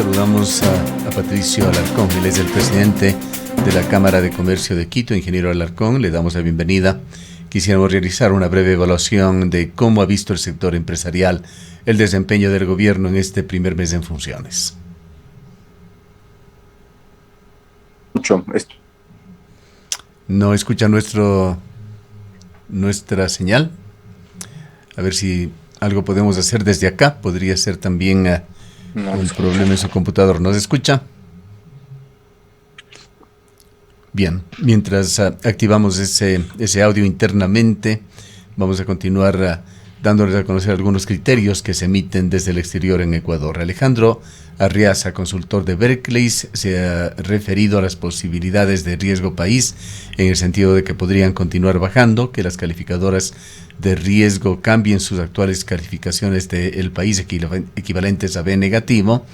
Saludamos a Patricio Alarcón, él es el presidente de la Cámara de Comercio de Quito. Ingeniero Alarcón, le damos la bienvenida. Quisiéramos realizar una breve evaluación de cómo ha visto el sector empresarial el desempeño del gobierno en este primer mes en funciones. No escucha nuestra señal. A ver si algo podemos hacer desde acá. Podría ser también un problema en su computador. ¿Nos escucha? Bien, mientras activamos ese audio internamente, vamos a continuar dándoles a conocer algunos criterios que se emiten desde el exterior en Ecuador. Alejandro Arriaza, consultor de Berkeley, se ha referido a las posibilidades de riesgo país en el sentido de que podrían continuar bajando, que las calificadoras de riesgo cambien sus actuales calificaciones del país equivalentes a B negativo,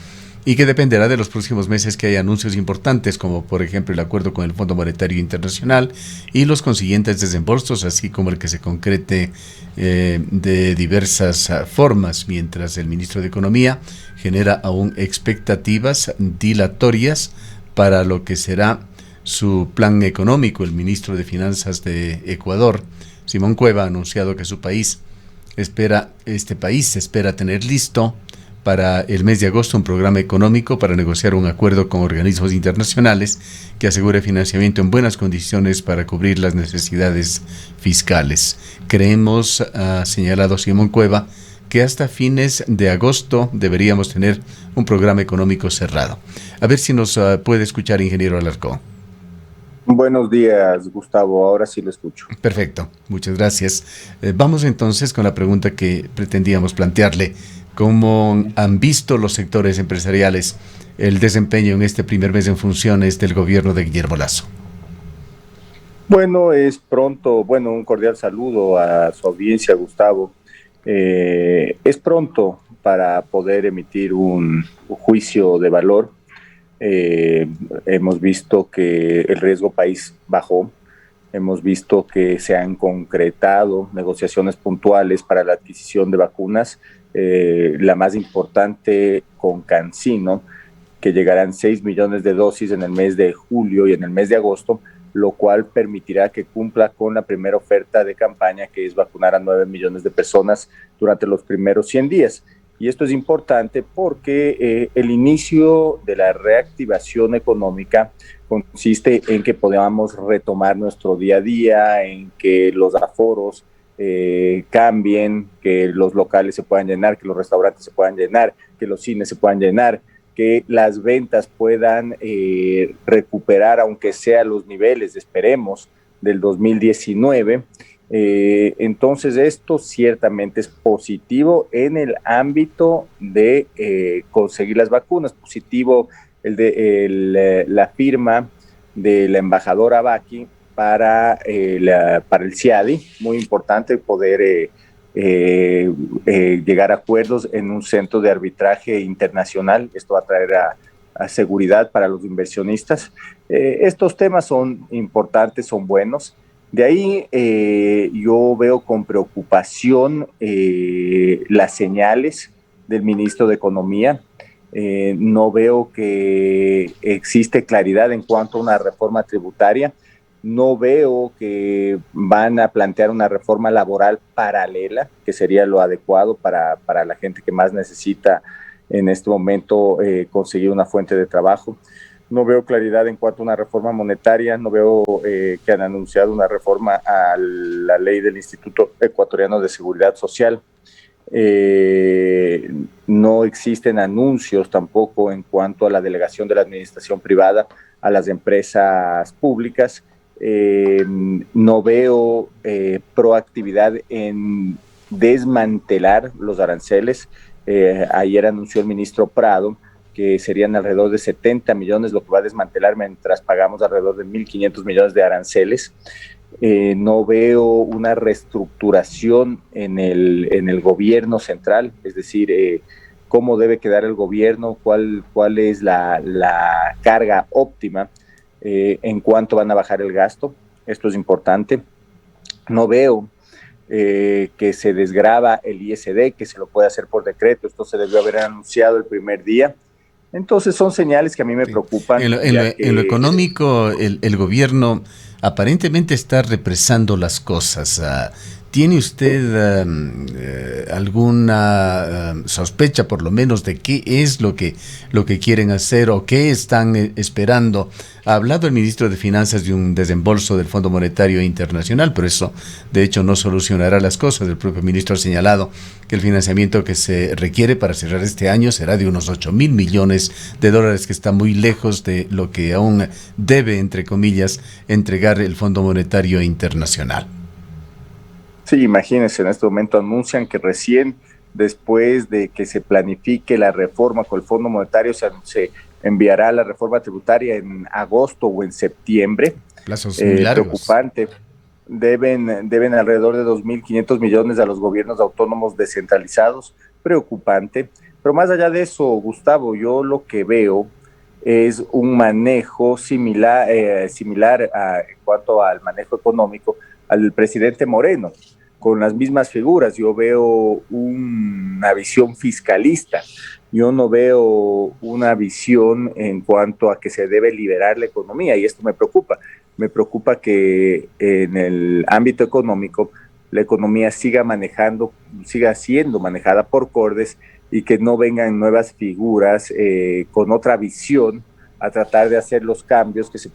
y que dependerá de los próximos meses que haya anuncios importantes, como por ejemplo el acuerdo con el Fondo Monetario Internacional y los consiguientes desembolsos, así como el que se concrete de diversas formas, mientras el ministro de Economía genera aún expectativas dilatorias para lo que será su plan económico. El ministro de Finanzas de Ecuador, Simón Cueva, ha anunciado que este país espera tener listo para el mes de agosto un programa económico para negociar un acuerdo con organismos internacionales que asegure financiamiento en buenas condiciones para cubrir las necesidades fiscales. Creemos, ha señalado Simón Cueva, que hasta fines de agosto deberíamos tener un programa económico cerrado. A ver si nos puede escuchar, ingeniero Alarcón. Buenos días, Gustavo. Ahora sí lo escucho. Perfecto, muchas gracias. Vamos entonces con la pregunta que pretendíamos plantearle. ¿Cómo han visto los sectores empresariales el desempeño en este primer mes en funciones del gobierno de Guillermo Lasso? Bueno, es pronto. Bueno, un cordial saludo a su audiencia, Gustavo. Es pronto para poder emitir un juicio de valor. Hemos visto que el riesgo país bajó. Hemos visto que se han concretado negociaciones puntuales para la adquisición de vacunas, la más importante con CanSino, que llegarán 6 millones de dosis en el mes de julio y en el mes de agosto, lo cual permitirá que cumpla con la primera oferta de campaña, que es vacunar a 9 millones de personas durante los primeros 100 días. Y esto es importante porque el inicio de la reactivación económica consiste en que podamos retomar nuestro día a día, en que los aforos cambien, que los locales se puedan llenar, que los restaurantes se puedan llenar, que los cines se puedan llenar, que las ventas puedan recuperar, aunque sea los niveles, esperemos, del 2019. Entonces esto ciertamente es positivo en el ámbito de conseguir las vacunas. Positivo la firma de la embajadora Baki para el CIADI, muy importante poder llegar a acuerdos en un centro de arbitraje internacional. Esto va a traer a seguridad para los inversionistas. Estos temas son importantes, son buenos. De ahí yo veo con preocupación las señales del ministro de Economía. No veo que existe claridad en cuanto a una reforma tributaria. No veo que van a plantear una reforma laboral paralela, que sería lo adecuado para la gente que más necesita en este momento conseguir una fuente de trabajo. No veo claridad en cuanto a una reforma monetaria. No veo que han anunciado una reforma a la ley del Instituto Ecuatoriano de Seguridad Social. No existen anuncios tampoco en cuanto a la delegación de la administración privada a las empresas públicas. No veo proactividad en desmantelar los aranceles. Ayer anunció el ministro Prado que serían alrededor de 70 millones lo que va a desmantelar, mientras pagamos alrededor de 1.500 millones de aranceles. No veo una reestructuración en el gobierno central, es decir, cómo debe quedar el gobierno, cuál es la carga óptima en cuánto van a bajar el gasto. Esto es importante. No veo que se desgrava el ISD, que se lo puede hacer por decreto. Esto se debió haber anunciado el primer día. Entonces son señales que a mí me preocupan. En lo económico, el gobierno aparentemente está represando las cosas. ¿Tiene usted alguna sospecha, por lo menos, de qué es lo que quieren hacer o qué están esperando? Ha hablado el ministro de Finanzas de un desembolso del Fondo Monetario Internacional, pero eso, de hecho, no solucionará las cosas. El propio ministro ha señalado que el financiamiento que se requiere para cerrar este año será de unos 8.000 millones de dólares, que está muy lejos de lo que aún debe, entre comillas, entregar el Fondo Monetario Internacional. Sí, imagínense, en este momento anuncian que recién después de que se planifique la reforma con el Fondo Monetario se enviará la reforma tributaria en agosto o en septiembre. Plazos muy largos. Preocupante. Deben alrededor de 2.500 millones a los gobiernos autónomos descentralizados. Preocupante. Pero más allá de eso, Gustavo, yo lo que veo es un manejo similar en cuanto al manejo económico al del presidente Moreno, con las mismas figuras. Yo veo una visión fiscalista, yo no veo una visión en cuanto a que se debe liberar la economía, y esto me preocupa que en el ámbito económico la economía siga siendo manejada por Cordes, y que no vengan nuevas figuras con otra visión a tratar de hacer los cambios que se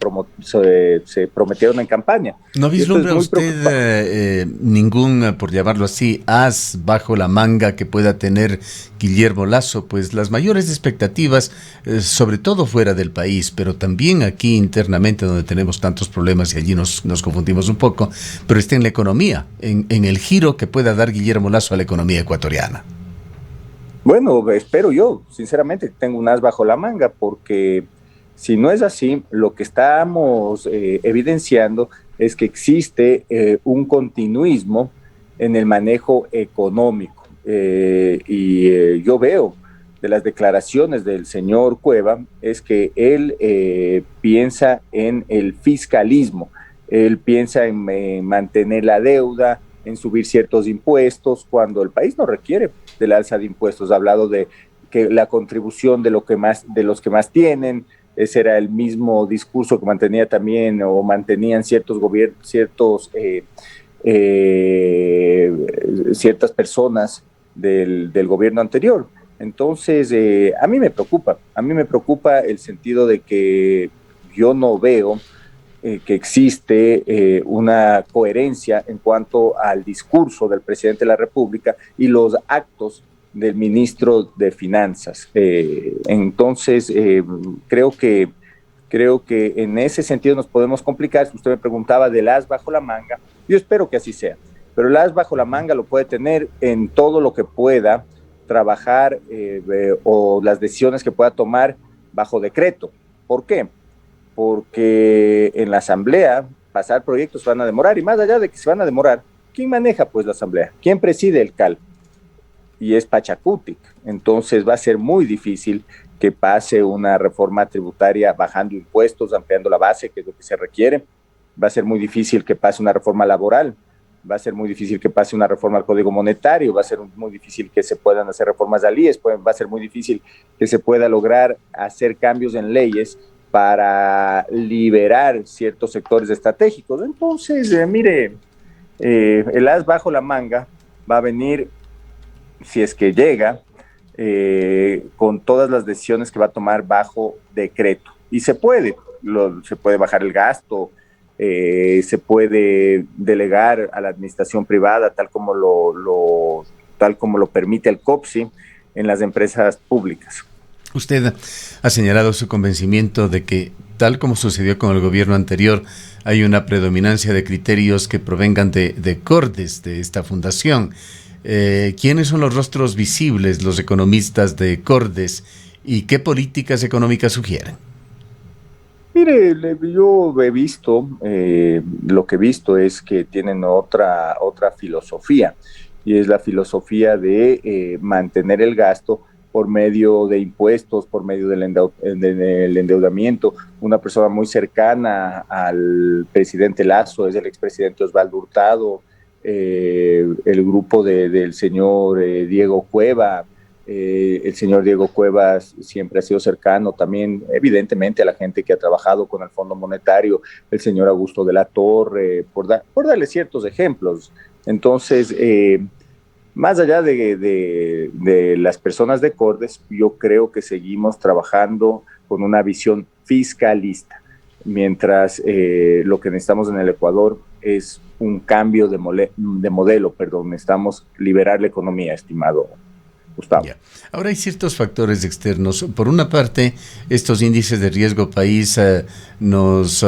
prometieron en campaña. ¿No vislumbra usted ningún, por llamarlo así, as bajo la manga que pueda tener Guillermo Lasso? Pues las mayores expectativas, sobre todo fuera del país, pero también aquí internamente, donde tenemos tantos problemas y allí nos confundimos un poco, pero está en la economía, en el giro que pueda dar Guillermo Lasso a la economía ecuatoriana. Bueno, espero yo, sinceramente, tengo un as bajo la manga, porque si no es así, lo que estamos evidenciando es que existe un continuismo en el manejo económico. Yo veo de las declaraciones del señor Cueva es que él piensa en el fiscalismo, él piensa en mantener la deuda, en subir ciertos impuestos, cuando el país no requiere del alza de impuestos. Ha hablado de que la contribución de los que más tienen. Ese era el mismo discurso que mantenían ciertos gobiernos, ciertas personas del gobierno anterior. Entonces, a mí me preocupa el sentido de que yo no veo que existe una coherencia en cuanto al discurso del presidente de la República y los actos del ministro de Finanzas. Entonces, creo que en ese sentido nos podemos complicar. Si usted me preguntaba del as bajo la manga, yo espero que así sea, pero el as bajo la manga lo puede tener en todo lo que pueda trabajar o las decisiones que pueda tomar bajo decreto. ¿Por qué? Porque en la asamblea pasar proyectos se van a demorar, y más allá de que se van a demorar, ¿quién maneja pues la asamblea? ¿Quién preside el CAL? Y es Pachacutic. Entonces va a ser muy difícil que pase una reforma tributaria bajando impuestos, ampliando la base, que es lo que se requiere. Va a ser muy difícil que pase una reforma laboral, va a ser muy difícil que pase una reforma al Código Monetario, va a ser muy difícil que se puedan hacer reformas al IES, va a ser muy difícil que se pueda lograr hacer cambios en leyes para liberar ciertos sectores estratégicos. Entonces, mire, el as bajo la manga va a venir, si es que llega, con todas las decisiones que va a tomar bajo decreto. Y se puede bajar el gasto, se puede delegar a la administración privada, tal como lo permite el COPSI en las empresas públicas. Usted ha señalado su convencimiento de que, tal como sucedió con el gobierno anterior, hay una predominancia de criterios que provengan de Cordes, de esta fundación. ¿Quiénes son los rostros visibles, los economistas de Cordes, y qué políticas económicas sugieren? Mire, yo he visto, lo que he visto es que tienen otra filosofía, y es la filosofía de mantener el gasto por medio de impuestos, por medio del endeudamiento. Una persona muy cercana al presidente Lasso es el expresidente Osvaldo Hurtado, el grupo del señor Diego Cueva, El señor Diego Cuevas siempre ha sido cercano también, evidentemente, a la gente que ha trabajado con el Fondo Monetario, el señor Augusto de la Torre, por darle ciertos ejemplos. Entonces, más allá de las personas de Cordes, yo creo que seguimos trabajando con una visión fiscalista, mientras lo que necesitamos en el Ecuador es un cambio de modelo, perdón, necesitamos liberar la economía, estimado Gustavo. Ya. Ahora hay ciertos factores externos. Por una parte, estos índices de riesgo país nos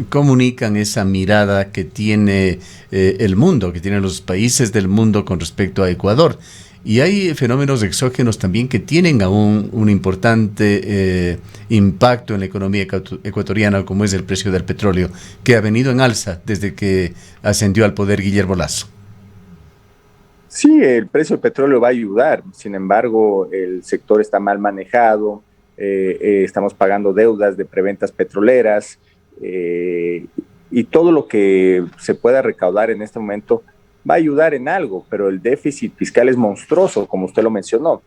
comunican esa mirada que tiene el mundo, que tienen los países del mundo con respecto a Ecuador. Y hay fenómenos exógenos también que tienen aún un importante impacto en la economía ecuatoriana, como es el precio del petróleo, que ha venido en alza desde que ascendió al poder Guillermo Lasso. Sí, el precio del petróleo va a ayudar, sin embargo, el sector está mal manejado, estamos pagando deudas de preventas petroleras y todo lo que se pueda recaudar en este momento va a ayudar en algo, pero el déficit fiscal es monstruoso, como usted lo mencionó.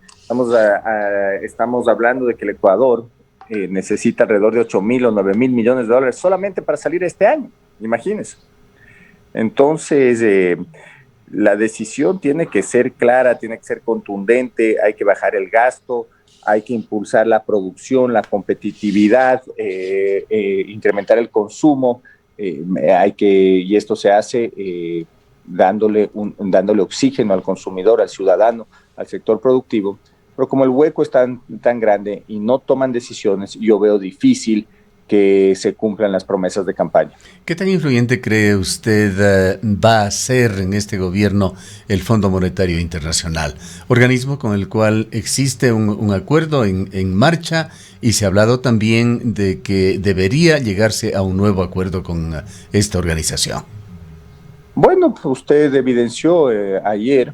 Estamos hablando de que el Ecuador necesita alrededor de 8.000 o 9.000 millones de dólares solamente para salir este año, imagínense. Entonces, la decisión tiene que ser clara, tiene que ser contundente, hay que bajar el gasto, hay que impulsar la producción, la competitividad, incrementar el consumo, y esto se hace dándole oxígeno al consumidor, al ciudadano, al sector productivo, pero como el hueco es tan grande y no toman decisiones, yo veo difícil que se cumplan las promesas de campaña. ¿Qué tan influyente cree usted va a ser en este gobierno el Fondo Monetario Internacional? Organismo con el cual existe un acuerdo en marcha y se ha hablado también de que debería llegarse a un nuevo acuerdo con esta organización. Bueno, pues usted evidenció ayer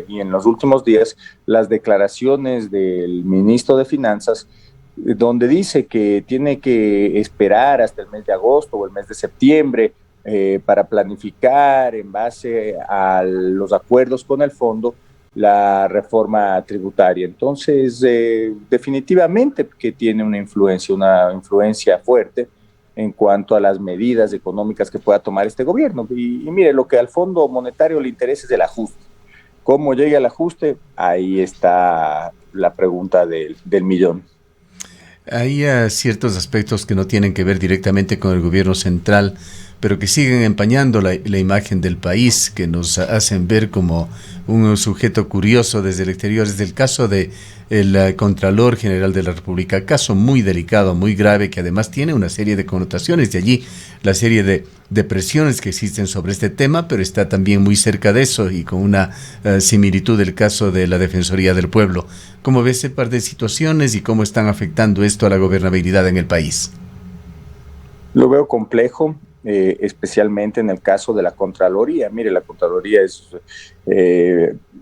y en los últimos días las declaraciones del ministro de Finanzas, donde dice que tiene que esperar hasta el mes de agosto o el mes de septiembre para planificar en base a los acuerdos con el fondo la reforma tributaria. Entonces, definitivamente que tiene una influencia fuerte en cuanto a las medidas económicas que pueda tomar este gobierno. Y mire, lo que al Fondo Monetario le interesa es el ajuste. ¿Cómo llega el ajuste? Ahí está la pregunta del millón. Hay ciertos aspectos que no tienen que ver directamente con el gobierno central, pero que siguen empañando la imagen del país, que nos hacen ver como un sujeto curioso desde el exterior. Es el caso de el Contralor General de la República, caso muy delicado, muy grave, que además tiene una serie de connotaciones, de allí la serie de presiones que existen sobre este tema, pero está también muy cerca de eso y con una similitud del caso de la Defensoría del Pueblo. ¿Cómo ve ese par de situaciones y cómo están afectando esto a la gobernabilidad en el país? Lo veo complejo, especialmente en el caso de la Contraloría. Mire, la Contraloría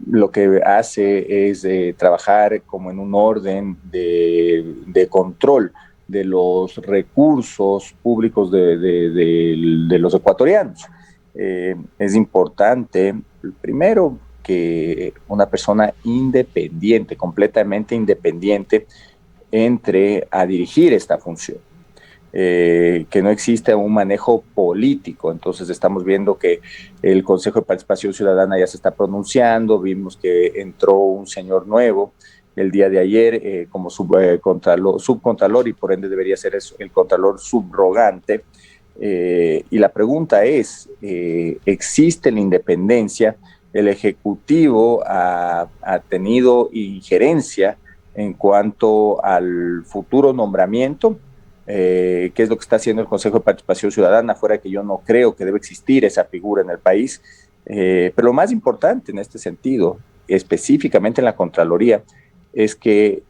lo que hace es trabajar como en un orden de control de los recursos públicos de los ecuatorianos. Es importante, primero, que una persona independiente, completamente independiente, entre a dirigir esta función. Que no existe un manejo político. Entonces estamos viendo que el Consejo de Participación Ciudadana ya se está pronunciando, vimos que entró un señor nuevo el día de ayer como subcontralor y por ende debería ser el contralor subrogante. Y la pregunta es, ¿existe la independencia? El Ejecutivo ha tenido injerencia en cuanto al futuro nombramiento. ¿Qué es lo que está haciendo el Consejo de Participación Ciudadana? Fuera que yo no creo que debe existir esa figura en el país, pero lo más importante en este sentido, específicamente en la Contraloría, es que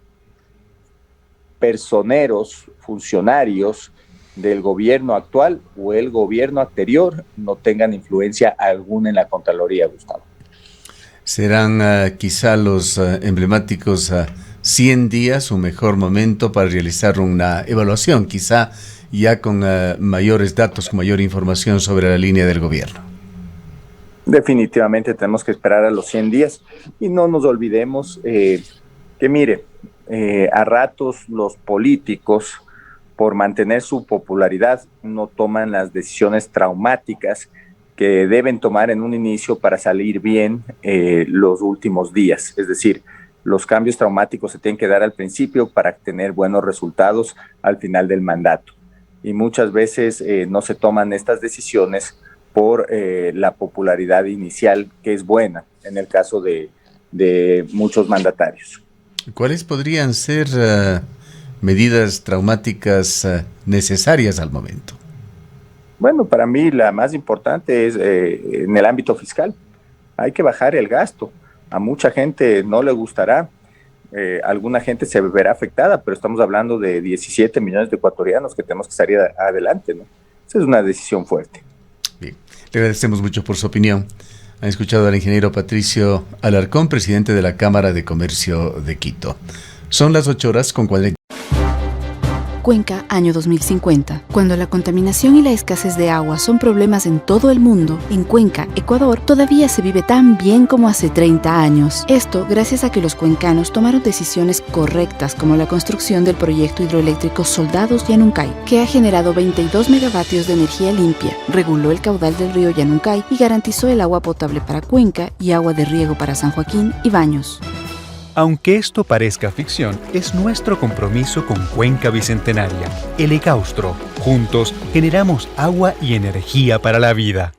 personeros, funcionarios del gobierno actual o el gobierno anterior no tengan influencia alguna en la Contraloría, Gustavo. ¿Serán quizá los emblemáticos 100 días un mejor momento para realizar una evaluación, quizá ya con mayores datos, con mayor información sobre la línea del gobierno? Definitivamente tenemos que esperar a los 100 días y no nos olvidemos que Que mire, a ratos los políticos, por mantener su popularidad, no toman las decisiones traumáticas que deben tomar en un inicio para salir bien los últimos días. Es decir, los cambios traumáticos se tienen que dar al principio para tener buenos resultados al final del mandato. Y muchas veces no se toman estas decisiones por la popularidad inicial, que es buena en el caso de muchos mandatarios. ¿Cuáles podrían ser medidas traumáticas necesarias al momento? Bueno, para mí la más importante es en el ámbito fiscal. Hay que bajar el gasto. A mucha gente no le gustará, alguna gente se verá afectada, pero estamos hablando de 17 millones de ecuatorianos que tenemos que salir adelante, ¿no? Esa es una decisión fuerte. Bien, le agradecemos mucho por su opinión. Han escuchado al ingeniero Patricio Alarcón, presidente de la Cámara de Comercio de Quito. Son las 8:40. Cuenca, año 2050. Cuando la contaminación y la escasez de agua son problemas en todo el mundo, en Cuenca, Ecuador, todavía se vive tan bien como hace 30 años. Esto gracias a que los cuencanos tomaron decisiones correctas, como la construcción del proyecto hidroeléctrico Soldados Yanuncay, que ha generado 22 megavatios de energía limpia, reguló el caudal del río Yanuncay y garantizó el agua potable para Cuenca y agua de riego para San Joaquín y Baños. Aunque esto parezca ficción, es nuestro compromiso con Cuenca Bicentenaria, el Ecaustro. Juntos generamos agua y energía para la vida.